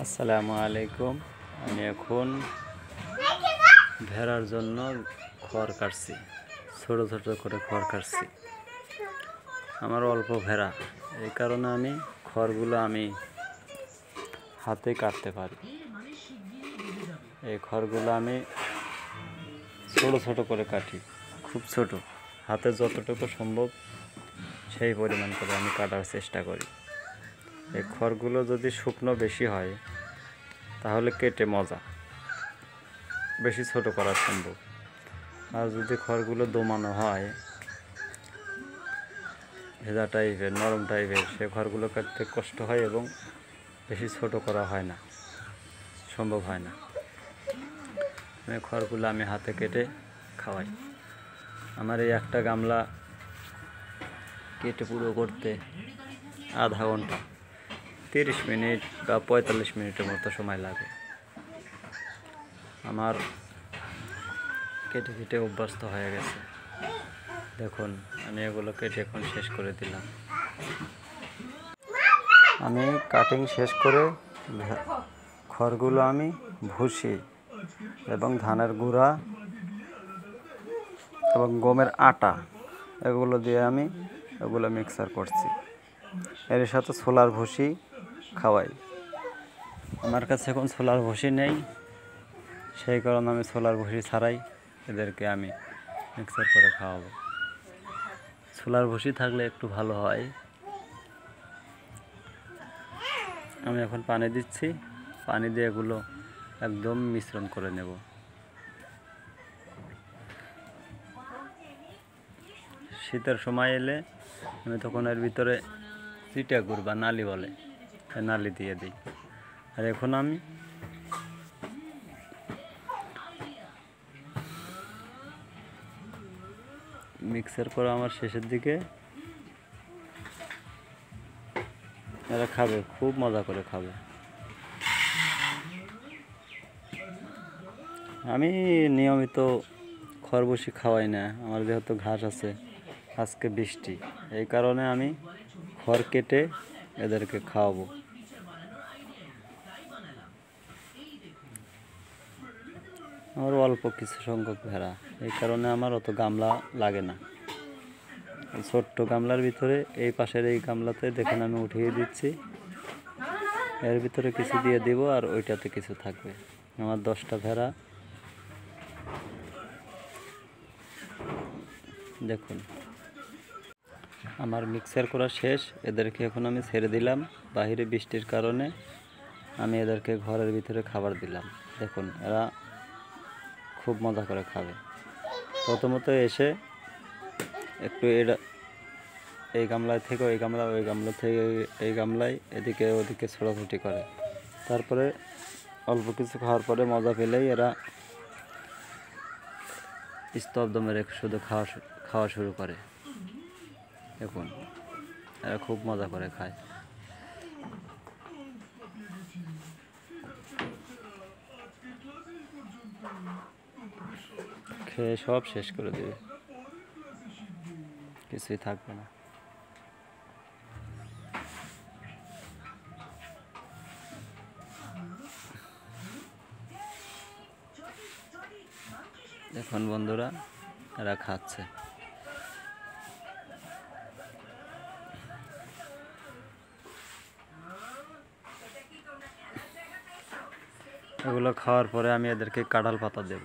আসসালামু আলাইকুম। আমি এখন ভেড়ার জন্য খড় কাটছি, ছোট ছোট করে খড় কাটছি। আমার অল্প ভেড়া, এই কারণে আমি খড়গুলো হাতে কাটতে পারি। এই খড়গুলো আমি ছোট ছোট করে কাটি, খুব ছোট, হাতে যতটুকু সম্ভব সেই পরিমাণ করে আমি কাটার চেষ্টা করি। এই খড়গুলো যদি শুকনো বেশি হয় তাহলে কেটে মজা, বেশি ছোট করা সম্ভব। আর যদি খড়গুলো দমানো হয়, ভেজা টাইপের, নরম টাইপের, সে খড়গুলো কাটতে কষ্ট হয় এবং বেশি ছোট করা হয় না, সম্ভব হয় না। খড়গুলো আমি হাতে কেটে খাওয়াই। আমার এই একটা গামলা কেটে পুরো করতে আধা ঘন্টা, 30 মিনিট বা 45 মিনিটের মতো সময় লাগে। আমার কেটে কেটে অভ্যস্ত হয়ে গেছে। দেখুন, আমি এগুলো কেটে এখন শেষ করে দিলাম। আমি কাটিং শেষ করে খড়গুলো আমি ভুসি এবং ধানের গুঁড়া এবং গমের আটা এগুলো দিয়ে আমি এগুলো মিক্সার করছি। এর সাথে ছোলার ভুসি খাওয়াই। আমার কাছে এখন ছোলার ভুসি নেই, সেই কারণে আমি ছোলার ভুসি ছাড়াই এদেরকে আমি মিক্সার করে খাওয়াবো। ছোলার ভুসি থাকলে একটু ভালো হয়। আমি এখন পানি দিচ্ছি, পানি দিয়ে এগুলো একদম মিশ্রণ করে নেব। শীতের সময় এলে আমি তখন এর ভিতরে চিটা গুড় বা নালি বলে, নালি দিয়ে দিই। আর এখন আমি মিক্সার করা আমার শেষের দিকে, এরা খাবে, খুব মজা করে খাবে। আমি নিয়মিত খরবুসি খাওয়াই না, আমার যেহেতু ঘাস আছে। আজকে বৃষ্টি, এই কারণে আমি খড় কেটে এদেরকে খাওয়াবো। আমার অল্প কিছু সংখ্যক ভেড়া, এই কারণে আমার অত গামলা লাগে না। ছোট্ট গামলার ভিতরে এই পাশের এই গামলাতে দেখুন আমি উঠিয়ে দিচ্ছি, এর ভিতরে কিছু দিয়ে দিব আর ওইটাতে কিছু থাকবে। আমার 10টা ভেড়া। দেখুন, আমার মিক্সার করা শেষ। এদেরকে এখন আমি ছেড়ে দিলাম। বাহিরে বৃষ্টির কারণে আমি এদেরকে ঘরের ভিতরে খাবার দিলাম। দেখুন, এরা খুব মজা করে খাবে। প্রথমত এসে একটু এই গামলায় থেকে ওই গামলা, ওই গামলা থেকে এই গামলায়, এদিকে ওদিকে ছোটাছুটি করে। তারপরে অল্প কিছু খাওয়ার পরে মজা পেলেই এরা স্তব্ধ মেরে শুধু খাওয়া শুরু করে। দেখুন, এরা খুব মজা করে খায়। খেয়ে সব শেষ করে দেবে, কিছুই থাকবে না। দেখুন বন্ধুরা, এরা খাচ্ছে। এগুলো খাওয়ার পরে আমি এদেরকে কাঁঠাল পাতা দেব।